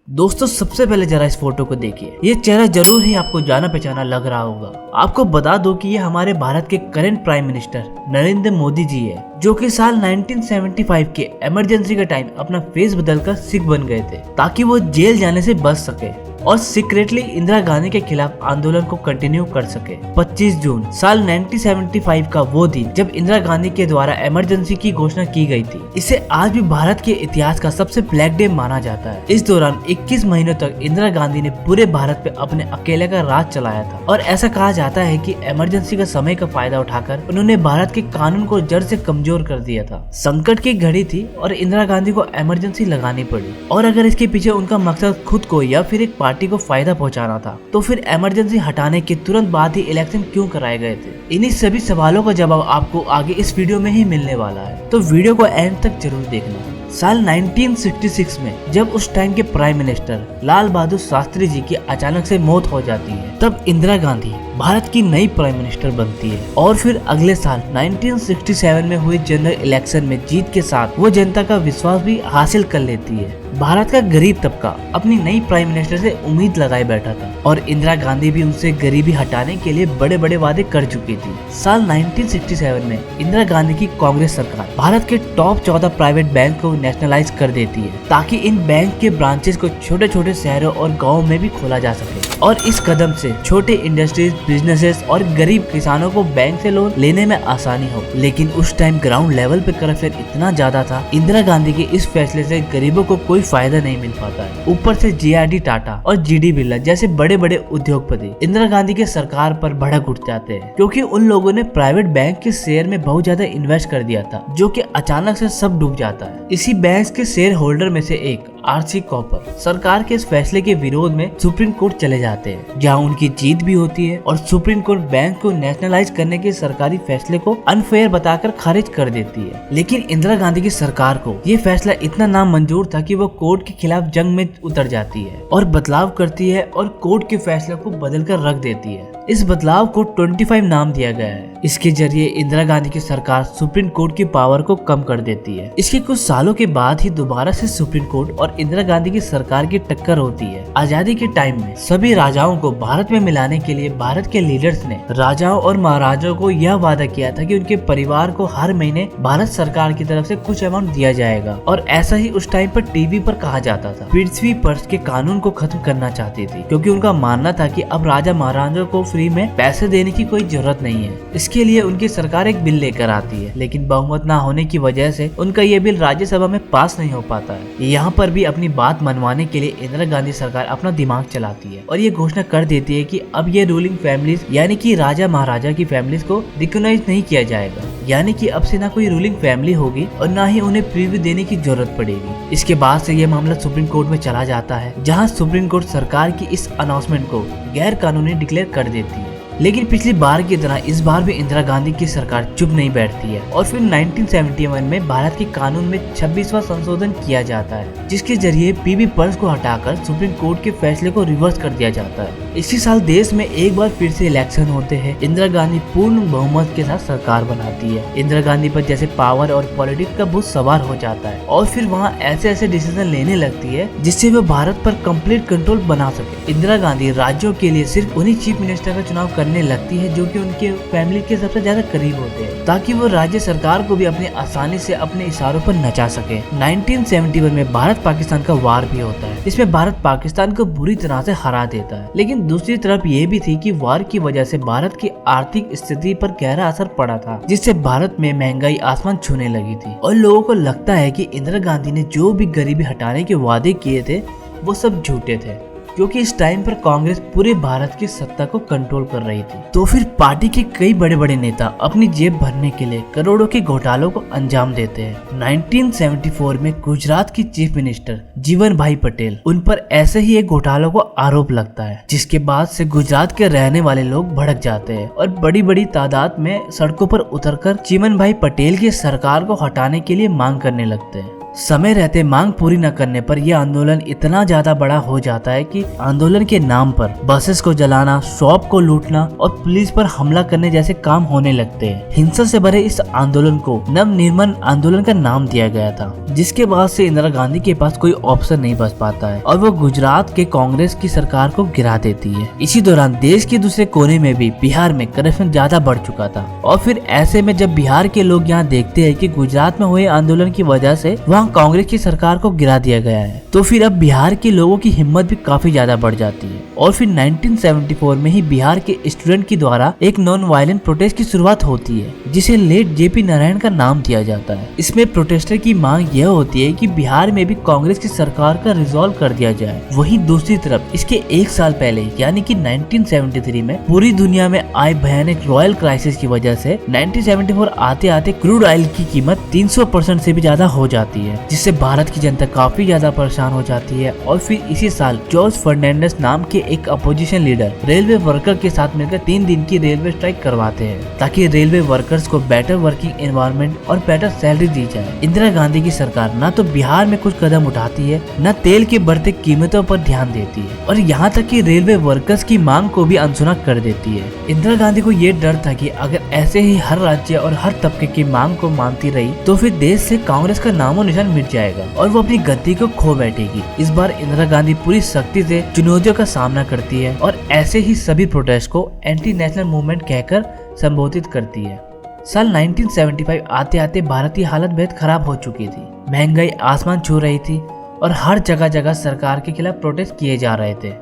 दोस्तों सबसे पहले जरा इस फोटो को देखिए। ये चेहरा जरूर ही आपको जाना पहचाना लग रहा होगा। आपको बता दो कि ये हमारे भारत के current prime minister Narendra Modi ji है, जो कि साल 1975 के इमरजेंसी के टाइम अपना फेस बदलकर सिख बन गए थे ताकि वो जेल जाने से बच सके और सीक्रेटली इंदिरा गांधी के खिलाफ आंदोलन को कंटिन्यू कर सके। 25 जून साल 1975 का वो दिन जब इंदिरा गांधी के द्वारा इमरजेंसी की घोषणा की गई थी, इसे आज भी भारत के इतिहास का सबसे ब्लैक डे माना जाता है। इस दौरान 21 महीनों तक इंदिरा गांधी ने पूरे भारत पे अपने अकेले का राज चलाया था और ऐसा कहा जाता है कि इमरजेंसी का समय का फायदा उठाकर उन्होंने भारत के कानून को जड़ से कमजोर कर दिया था। संकट की घड़ी थी और इंदिरा गांधी को इमरजेंसी लगानी पड़ी, और अगर इसके पीछे उनका मकसद खुद को या फिर एक पार्टी को फायदा पहुंचाना था तो फिर इमरजेंसी हटाने के तुरंत बाद ही इलेक्शन क्यों कराए गए थे? इन्हीं सभी सवालों का जवाब आपको आगे इस वीडियो में ही मिलने वाला है, तो वीडियो को एंड तक जरूर देखना। साल 1966 में जब उस टाइम के प्राइम मिनिस्टर लाल बहादुर शास्त्री जी की अचानक से मौत हो जाती है, तब इंदिरा गांधी भारत की नई प्राइम मिनिस्टर बनती है और फिर अगले साल 1967 में हुए जनरल इलेक्शन में जीत के साथ वो जनता का विश्वास भी हासिल कर लेती है। भारत का गरीब तबका अपनी नई प्राइम मिनिस्टर से उम्मीद लगाए बैठा था और इंदिरा गांधी भी उनसे गरीबी हटाने के लिए बड़े बड़े वादे कर चुकी थी। साल 1967 में इंदिरा गांधी की कांग्रेस सरकार भारत के टॉप 14 प्राइवेट बैंक को नेशनलाइज कर देती है ताकि इन बैंक के ब्रांचेस को छोटे छोटे शहरों और गाँव में भी खोला जा सके, और इस कदम से छोटे इंडस्ट्रीज, बिजनेसेस और गरीब किसानों को बैंक से लोन लेने में आसानी हो। लेकिन उस टाइम ग्राउंड लेवल पे करप्शन इतना ज्यादा था, इंदिरा गांधी के इस फैसले से गरीबों को कोई फायदा नहीं मिल पाता है। ऊपर से JRD टाटा और GD बिरला जैसे बड़े बड़े उद्योगपति इंदिरा गांधी के सरकार पर भड़क उठ जाते हैं, क्योंकि उन लोगों ने प्राइवेट बैंक के शेयर में बहुत ज्यादा इन्वेस्ट कर दिया था, जो कि अचानक से सब डूब जाता है। इसी बैंक के शेयर होल्डर में से एक RC कॉपर सरकार के इस फैसले के विरोध में सुप्रीम कोर्ट चले जाते हैं, जहां उनकी जीत भी होती है और सुप्रीम कोर्ट बैंक को नेशनलाइज करने के सरकारी फैसले को अनफेयर बताकर खारिज कर देती है। लेकिन इंदिरा गांधी की सरकार को ये फैसला इतना नामंजूर था कि वो कोर्ट के खिलाफ जंग में उतर जाती है और बदलाव करती है और कोर्ट के फैसले को बदल कर रख देती है। इस बदलाव को 25 नाम दिया गया है। इसके जरिए इंदिरा गांधी की सरकार सुप्रीम कोर्ट की पावर को कम कर देती है। इसके कुछ सालों के बाद ही दोबारा से सुप्रीम कोर्ट और इंदिरा गांधी की सरकार की टक्कर होती है। आजादी के टाइम में सभी राजाओं को भारत में मिलाने के लिए भारत के लीडर्स ने राजाओं और महाराजाओं को यह वादा किया था कि उनके परिवार को हर महीने भारत सरकार की तरफ से कुछ अमाउंट दिया जाएगा, और ऐसा ही उस टाइम पर टीवी पर कहा जाता था। पृथ्वी पर्स के कानून को खत्म करना चाहती थी, क्योंकि उनका मानना था कि अब राजा महाराजाओं को फ्री में पैसे देने की कोई जरूरत नहीं है। इसके लिए उनकी सरकार एक बिल लेकर आती है, लेकिन बहुमत न होने की वजह से उनका ये बिल राज्यसभा में पास नहीं हो पाता है। यहाँ पर भी अपनी बात मनवाने के लिए इंदिरा गांधी सरकार अपना दिमाग चलाती है और ये घोषणा कर देती है कि अब ये रूलिंग फैमिलीज यानी कि राजा महाराजा की फैमिलीज को रिकॉग्नाइज नहीं किया जाएगा, यानी कि अब से ना कोई रूलिंग फैमिली होगी और ना ही उन्हें प्रीव्यू देने की जरूरत पड़ेगी। इसके बाद से ये मामला सुप्रीम कोर्ट में चला जाता है, जहाँ सुप्रीम कोर्ट सरकार की इस अनाउंसमेंट को गैर कानूनी डिक्लेयर कर देती है। लेकिन पिछली बार की तरह इस बार भी इंदिरा गांधी की सरकार चुप नहीं बैठती है और फिर 1971 में भारत के कानून में 26वां संशोधन किया जाता है, जिसके जरिए पीवी पर्स को हटाकर सुप्रीम कोर्ट के फैसले को रिवर्स कर दिया जाता है। इसी साल देश में एक बार फिर से इलेक्शन होते हैं। इंदिरा गांधी पूर्ण बहुमत के साथ सरकार बनाती है। इंदिरा गांधी पर जैसे पावर और पॉलिटिक्स का भूत सवार हो जाता है और फिर वहाँ ऐसे ऐसे डिसीजन लेने लगती है जिससे वो भारत पर कंप्लीट कंट्रोल बना सके। इंदिरा गांधी राज्यों के लिए सिर्फ उन्हीं चीफ मिनिस्टर का चुनाव करने लगती है जो कि उनके फैमिली के सबसे ज्यादा करीब होते हैं, ताकि वो राज्य सरकार को भी अपने आसानी से अपने इशारों पर नचा सके। 1971 में भारत पाकिस्तान का वार भी होता है, इसमें भारत पाकिस्तान को बुरी तरह से हरा देता है। लेकिन दूसरी तरफ ये भी थी कि वार की वजह से भारत की आर्थिक स्थिति पर गहरा असर पड़ा था, जिससे भारत में महंगाई आसमान छूने लगी थी और लोगों को लगता है कि इंदिरा गांधी ने जो भी गरीबी हटाने के वादे किए थे वो सब झूठे थे, क्योंकि इस टाइम पर कांग्रेस पूरे भारत की सत्ता को कंट्रोल कर रही थी। तो फिर पार्टी के कई बड़े बड़े नेता अपनी जेब भरने के लिए करोड़ों के घोटालों को अंजाम देते हैं। 1974 में गुजरात की चीफ मिनिस्टर जीवन भाई पटेल, उन पर ऐसे ही एक घोटालों को आरोप लगता है, जिसके बाद से गुजरात के रहने वाले लोग भड़क जाते हैं और बड़ी बड़ी तादाद में सड़कों पर उतरकर जीवन भाई पटेल की सरकार को हटाने के लिए मांग करने लगते हैं। समय रहते मांग पूरी न करने पर यह आंदोलन इतना ज्यादा बड़ा हो जाता है कि आंदोलन के नाम पर बसेस को जलाना, शॉप को लूटना और पुलिस पर हमला करने जैसे काम होने लगते हैं। हिंसा से भरे इस आंदोलन को नवनिर्माण आंदोलन का नाम दिया गया था, जिसके बाद से इंदिरा गांधी के पास कोई ऑप्शन नहीं बच पाता है और वो गुजरात के कांग्रेस की सरकार को गिरा देती है। इसी दौरान देश के दूसरे कोने में भी बिहार में करप्शन ज्यादा बढ़ चुका था और फिर ऐसे में जब बिहार के लोग यहाँ देखते हैं कि गुजरात में हुए आंदोलन की वजह से वहाँ कांग्रेस की सरकार को गिरा दिया गया है, तो फिर अब बिहार के लोगों की हिम्मत भी काफी ज्यादा बढ़ जाती है और फिर 1974 में ही बिहार के स्टूडेंट के द्वारा एक नॉन वायलेंट प्रोटेस्ट की शुरुआत होती है, जिसे लेट जेपी नारायण का नाम दिया जाता है। इसमें प्रोटेस्टर की मांग यह होती है कि बिहार में भी कांग्रेस की सरकार का रिजॉल्व कर दिया जाए। वहीं दूसरी तरफ इसके एक साल पहले यानी कि 1973 में पूरी दुनिया में आए भयानक रॉयल क्राइसिस की वजह से 1974 आते आते क्रूड ऑयल की कीमत 300% से भी ज्यादा हो जाती है, जिससे भारत की जनता काफी ज्यादा परेशान हो जाती है। और फिर इसी साल जॉर्ज फर्नांडिस नाम के एक अपोजिशन लीडर रेलवे वर्कर के साथ मिलकर 3 दिन की रेलवे स्ट्राइक करवाते हैं ताकि रेलवे वर्कर्स को बेटर वर्किंग एनवायरनमेंट और बेटर सैलरी दी जाए। इंदिरा गांधी की सरकार न तो बिहार में कुछ कदम उठाती है, न तेल की बढ़ती कीमतों पर ध्यान देती है और यहाँ तक कि रेलवे वर्कर्स की मांग को भी अनसुना कर देती है। इंदिरा गांधी को ये डर था कि अगर ऐसे ही हर राज्य और हर तबके की मांग को मानती रही तो फिर देश से कांग्रेस का नामो निशान मिट जाएगा और वो अपनी गद्दी को खो बैठेगी। इस बार इंदिरा गांधी पूरी सख्ती से चुनौतियों का सामना करती है और ऐसे ही सभी प्रोटेस्ट को एंटी नेशनल मूवमेंट कहकर संबोधित करती है। साल 1975 आते आते भारत की हालत बेहद खराब हो चुकी थी। महंगाई आसमान छू रही थी और हर जगह जगह सरकार के खिलाफ प्रोटेस्ट किए जा रहे थे।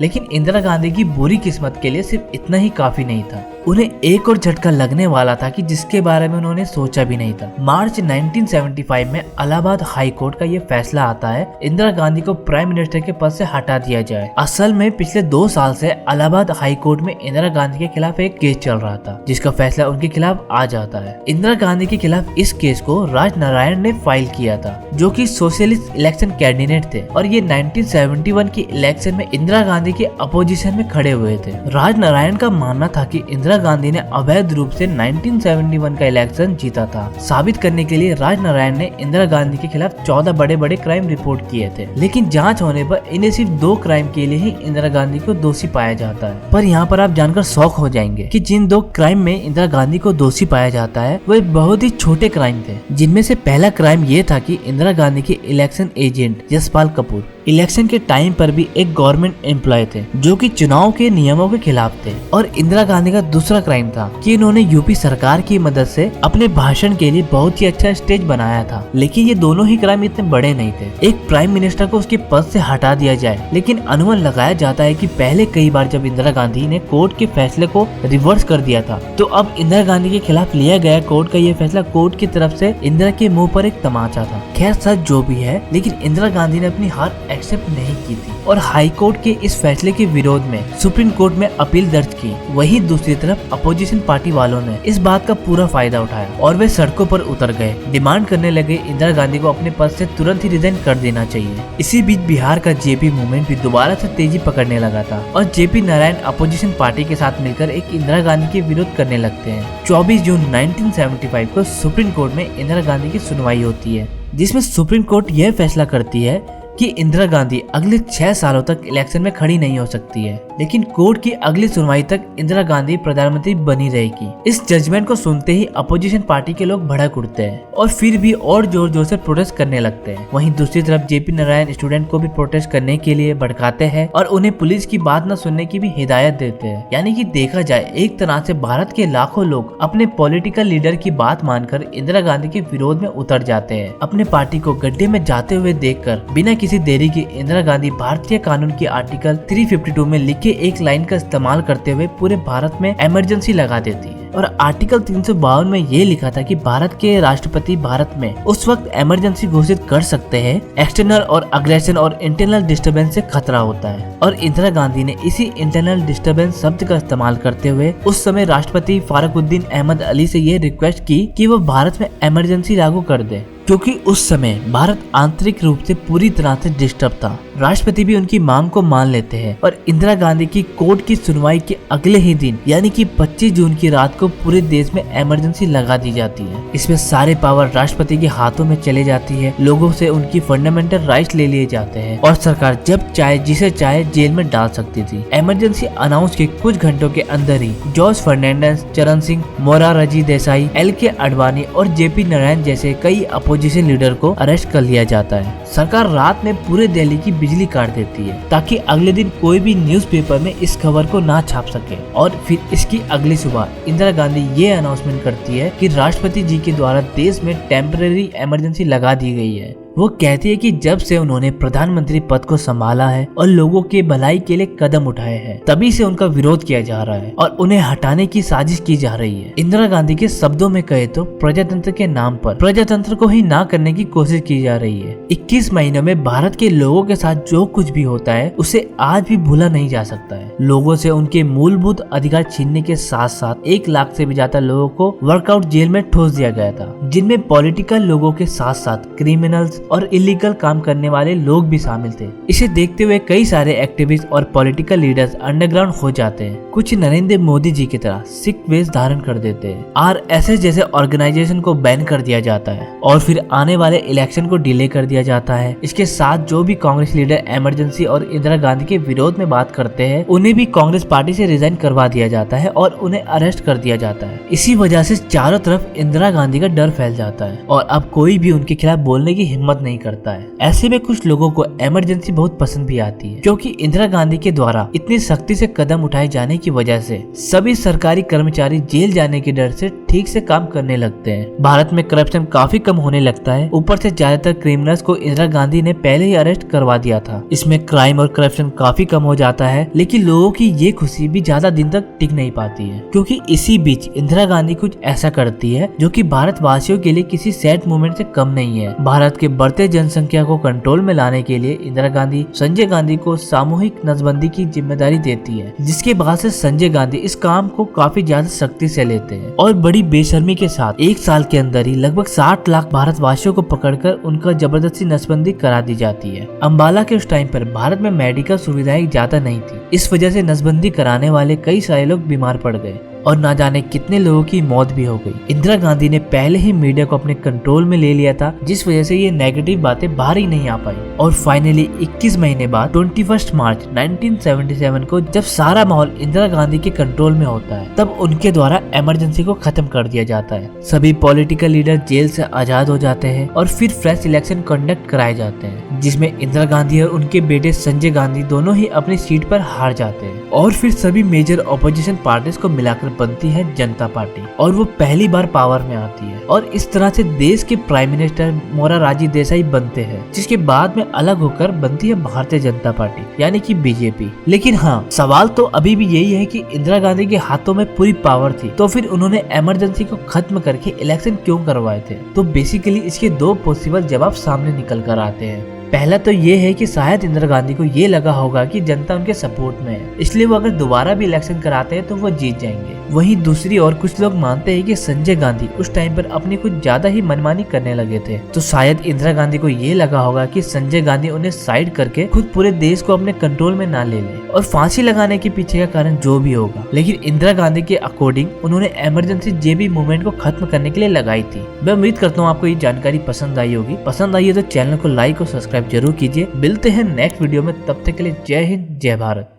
लेकिन इंदिरा गांधी की बुरी किस्मत के लिए सिर्फ इतना ही काफी नहीं था, उन्हें एक और झटका लगने वाला था कि जिसके बारे में उन्होंने सोचा भी नहीं था। मार्च 1975 में इलाहाबाद हाई कोर्ट का ये फैसला आता है इंदिरा गांधी को प्राइम मिनिस्टर के पद से हटा दिया जाए। असल में पिछले 2 साल से इलाहाबाद हाई कोर्ट में इंदिरा गांधी के खिलाफ एक केस चल रहा था, जिसका फैसला उनके खिलाफ आ जाता है। इंदिरा गांधी के खिलाफ इस केस को राज नारायण ने फाइल किया था, जो कि सोशलिस्ट इलेक्शन कैंडिडेट थे और ये 1971 की इलेक्शन में इंदिरा गांधी के अपोजिशन में खड़े हुए थे। राज नारायण का मानना था कि इंदिरा गांधी ने अवैध रूप से 1971 का इलेक्शन जीता था। साबित करने के लिए राज नारायण ने इंदिरा गांधी के खिलाफ 14 बड़े बड़े क्राइम रिपोर्ट किए थे, लेकिन जांच होने पर इन्हें सिर्फ 2 क्राइम के लिए ही इंदिरा गांधी को दोषी पाया जाता है। पर यहाँ पर आप जानकर शॉक हो जाएंगे कि जिन 2 क्राइम में इंदिरा गांधी को दोषी पाया जाता है वे बहुत ही छोटे क्राइम थे, जिनमें से पहला क्राइम ये था कि इंदिरा गांधी के election agent Yashpal Kapoor election के टाइम पर भी एक गवर्नमेंट एम्प्लॉय थे, जो कि चुनाव के नियमों के खिलाफ थे। और इंदिरा गांधी का दूसरा क्राइम था कि इन्होंने यूपी सरकार की मदद से अपने भाषण के लिए बहुत ही अच्छा स्टेज बनाया था। लेकिन ये दोनों ही क्राइम इतने बड़े नहीं थे। एक प्राइम मिनिस्टर को उसके पद से हटा दिया जाए, लेकिन अनुमान लगाया जाता है कि पहले कई बार जब इंदिरा गांधी ने कोर्ट के फैसले को रिवर्स कर दिया था, तो अब इंदिरा गांधी के खिलाफ लिया गया कोर्ट का ये फैसला कोर्ट की तरफ से इंदिरा के मुंह पर एक तमाचा था। खैर सच जो भी है, लेकिन इंदिरा गांधी ने अपनी हार एक्सेप्ट नहीं की थी और हाई कोर्ट के इस फैसले के विरोध में सुप्रीम कोर्ट में अपील दर्ज की। वहीं दूसरी तरफ अपोजिशन पार्टी वालों ने इस बात का पूरा फायदा उठाया और वे सड़कों पर उतर गए, डिमांड करने लगे इंदिरा गांधी को अपने पद से तुरंत ही रिजाइन कर देना चाहिए। इसी बीच बिहार का जेपी मूवमेंट भी दोबारा से तेजी पकड़ने लगा था और जेपी नारायण अपोजिशन पार्टी के साथ मिलकर एक इंदिरा गांधी के विरोध करने लगते हैं। 24 जून 1975 को सुप्रीम कोर्ट में इंदिरा गांधी की सुनवाई होती है, जिसमें सुप्रीम कोर्ट यह फैसला करती है कि इंदिरा गांधी अगले 6 सालों तक इलेक्शन में खड़ी नहीं हो सकती है, लेकिन कोर्ट की अगली सुनवाई तक इंदिरा गांधी प्रधानमंत्री बनी रहेगी। इस जजमेंट को सुनते ही अपोजिशन पार्टी के लोग भड़क उठते हैं और फिर भी और जोर जोर से प्रोटेस्ट करने लगते हैं। वहीं दूसरी तरफ जेपी नारायण स्टूडेंट को भी प्रोटेस्ट करने के लिए भड़काते हैं और उन्हें पुलिस की बात न सुनने की भी हिदायत देते हैं। यानी कि देखा जाए एक तरह से भारत के लाखों लोग अपने पॉलिटिकल लीडर की बात मानकर इंदिरा गांधी के विरोध में उतर जाते हैं। अपने पार्टी को गड्ढे में जाते हुए देखकर बिना किसी देरी के इंदिरा गांधी भारतीय कानून के आर्टिकल 352 में लिखे एक लाइन का इस्तेमाल करते हुए पूरे भारत में इमरजेंसी लगा देती है। और आर्टिकल 352 में ये लिखा था कि भारत के राष्ट्रपति भारत में उस वक्त इमरजेंसी घोषित कर सकते हैं एक्सटर्नल और अग्रेशन और इंटरनल डिस्टर्बेंस से खतरा होता है। और इंदिरा गांधी ने इसी इंटरनल डिस्टर्बेंस शब्द का इस्तेमाल करते हुए उस समय राष्ट्रपति फारुकुद्दीन अहमद अली से ये रिक्वेस्ट की कि वो भारत में इमरजेंसी लागू कर दे। क्योंकि उस समय भारत आंतरिक रूप से पूरी तरह से डिस्टर्ब था। राष्ट्रपति भी उनकी मांग को मान लेते हैं और इंदिरा गांधी की कोर्ट की सुनवाई के अगले ही दिन यानी कि 25 जून की रात को पूरे देश में इमरजेंसी लगा दी जाती है। इसमें सारे पावर राष्ट्रपति के हाथों में चले जाती है, लोगों से उनकी फंडामेंटल राइट्स ले लिए जाते हैं और सरकार जब चाहे जिसे चाहे जेल में डाल सकती थी। इमरजेंसी अनाउंस के कुछ घंटों के अंदर ही जॉर्ज फर्नांडिस, चरण सिंह, मोरारजी देसाई, एल.के. आडवाणी और जे.पी. नारायण जैसे कई अपोजिशन लीडर को अरेस्ट कर लिया जाता है। सरकार रात में पूरे दिल्ली की बिजली काट देती है ताकि अगले दिन कोई भी न्यूज़पेपर में इस खबर को ना छाप सके। और फिर इसकी अगली सुबह इंदिरा गांधी ये अनाउंसमेंट करती है कि राष्ट्रपति जी के द्वारा देश में टेम्पररी इमरजेंसी लगा दी गई है। वो कहती है कि जब से उन्होंने प्रधानमंत्री पद को संभाला है और लोगों के भलाई के लिए कदम उठाए हैं, तभी से उनका विरोध किया जा रहा है और उन्हें हटाने की साजिश की जा रही है। इंदिरा गांधी के शब्दों में कहे तो प्रजातंत्र के नाम पर प्रजातंत्र को ही ना करने की कोशिश की जा रही है। 21 महीनों में भारत के लोगों के साथ जो कुछ भी होता है उसे आज भी भूला नहीं जा सकता है। लोगों से उनके मूलभूत अधिकार छीनने के साथ साथ 1 लाख से भी ज्यादा लोगों को वर्कआउट जेल में ठोस दिया गया था, जिनमें पॉलिटिकल लोगों के साथ साथ क्रिमिनल्स और इलीगल काम करने वाले लोग भी शामिल थे। इसे देखते हुए कई सारे एक्टिविस्ट और पॉलिटिकल लीडर्स अंडरग्राउंड हो जाते हैं। कुछ नरेंद्र मोदी जी की तरह सिख वेश धारण कर देते हैं। आरएसएस जैसे ऑर्गेनाइजेशन को बैन कर दिया जाता है और फिर आने वाले इलेक्शन को डिले कर दिया जाता है। इसके साथ जो भी कांग्रेस लीडर इमरजेंसी और इंदिरा गांधी के विरोध में बात करते हैं उन्हें भी कांग्रेस पार्टी से रिजाइन करवा दिया जाता है और उन्हें अरेस्ट कर दिया जाता है। इसी वजह से चारों तरफ इंदिरा गांधी का डर फैल जाता है और अब कोई भी उनके खिलाफ बोलने की हिम्मत नहीं करता है। ऐसे में कुछ लोगों को इमरजेंसी बहुत पसंद भी आती है, क्योंकि इंदिरा गांधी के द्वारा इतनी सख्ती से कदम उठाए जाने की वजह से सभी सरकारी कर्मचारी जेल जाने के डर से ठीक से काम करने लगते हैं। भारत में करप्शन काफी कम होने लगता है। ऊपर से ज्यादातर क्रिमिनल्स को इंदिरा गांधी ने पहले ही अरेस्ट करवा दिया था। इसमें क्राइम और करप्शन काफी कम हो जाता है, लेकिन लोगों की ये खुशी भी ज्यादा दिन तक टिक नहीं पाती है, क्योंकि इसी बीच इंदिरा गांधी कुछ ऐसा करती है जो कि भारतवासियों के लिए किसी सैड मोमेंट से कम नहीं है। भारत के बढ़ते जनसंख्या को कंट्रोल में लाने के लिए इंदिरा गांधी संजय गांधी को सामूहिक नसबंदी की जिम्मेदारी देती है, जिसके बाद से संजय गांधी इस काम को काफी ज्यादा सख्ती से लेते हैं और बड़ी बेशर्मी के साथ 1 साल के अंदर ही लगभग 60 लाख भारतवासियों को पकड़कर उनका जबरदस्ती नसबंदी करा दी जाती है। अम्बाला के उस टाइम पर भारत में मेडिकल सुविधाएं ज्यादा नहीं थी। इस वजह से नसबंदी कराने वाले कई सारे लोग बीमार पड़ गए और ना जाने कितने लोगों की मौत भी हो गई। इंदिरा गांधी ने पहले ही मीडिया को अपने कंट्रोल में ले लिया था, जिस वजह से ये नेगेटिव बातें बाहर ही नहीं आ पाई। और फाइनली 21 महीने बाद 21 मार्च 1977 को जब सारा माहौल इंदिरा गांधी के कंट्रोल में होता है, तब उनके द्वारा इमरजेंसी को खत्म कर दिया जाता है। सभी पॉलिटिकल लीडर जेल से आजाद हो जाते हैं और फिर फ्रेश इलेक्शन कंडक्ट कराए जाते हैं, जिसमें इंदिरा गांधी और उनके बेटे संजय गांधी दोनों ही अपनी सीट पर हार जाते हैं। और फिर सभी मेजर ऑपोजिशन पार्टीज को मिलाकर बनती है जनता पार्टी और वो पहली बार पावर में आती है और इस तरह से देश के प्राइम मिनिस्टर मोरारजी देसाई बनते हैं, जिसके बाद में अलग होकर बनती है भारतीय जनता पार्टी यानी कि बीजेपी। लेकिन हाँ, सवाल तो अभी भी यही है कि इंदिरा गांधी के हाथों में पूरी पावर थी, तो फिर उन्होंने इमरजेंसी को खत्म करके इलेक्शन क्यों करवाए थे? तो बेसिकली इसके 2 पॉसिबल जवाब सामने निकल कर आते हैं। पहला तो ये है कि शायद इंदिरा गांधी को ये लगा होगा कि जनता उनके सपोर्ट में है, इसलिए वो अगर दोबारा भी इलेक्शन कराते हैं तो वो जीत जाएंगे। वहीं दूसरी ओर कुछ लोग मानते हैं कि संजय गांधी उस टाइम पर अपनी कुछ ज्यादा ही मनमानी करने लगे थे, तो शायद इंदिरा गांधी को ये लगा होगा कि संजय गांधी उन्हें साइड करके खुद पूरे देश को अपने कंट्रोल में ना ले ले और फांसी लगाने के पीछे का कारण जो भी होगा, लेकिन इंदिरा गांधी के अकॉर्डिंग उन्होंने इमरजेंसी जेबी मूवमेंट को खत्म करने के लिए लगाई थी। मैं उम्मीद करता हूँ आपको ये जानकारी पसंद आई होगी। पसंद आई है तो चैनल को लाइक और सब्सक्राइब जरूर कीजिए। मिलते हैं नेक्स्ट वीडियो में, तब तक के लिए जय हिंद, जय भारत।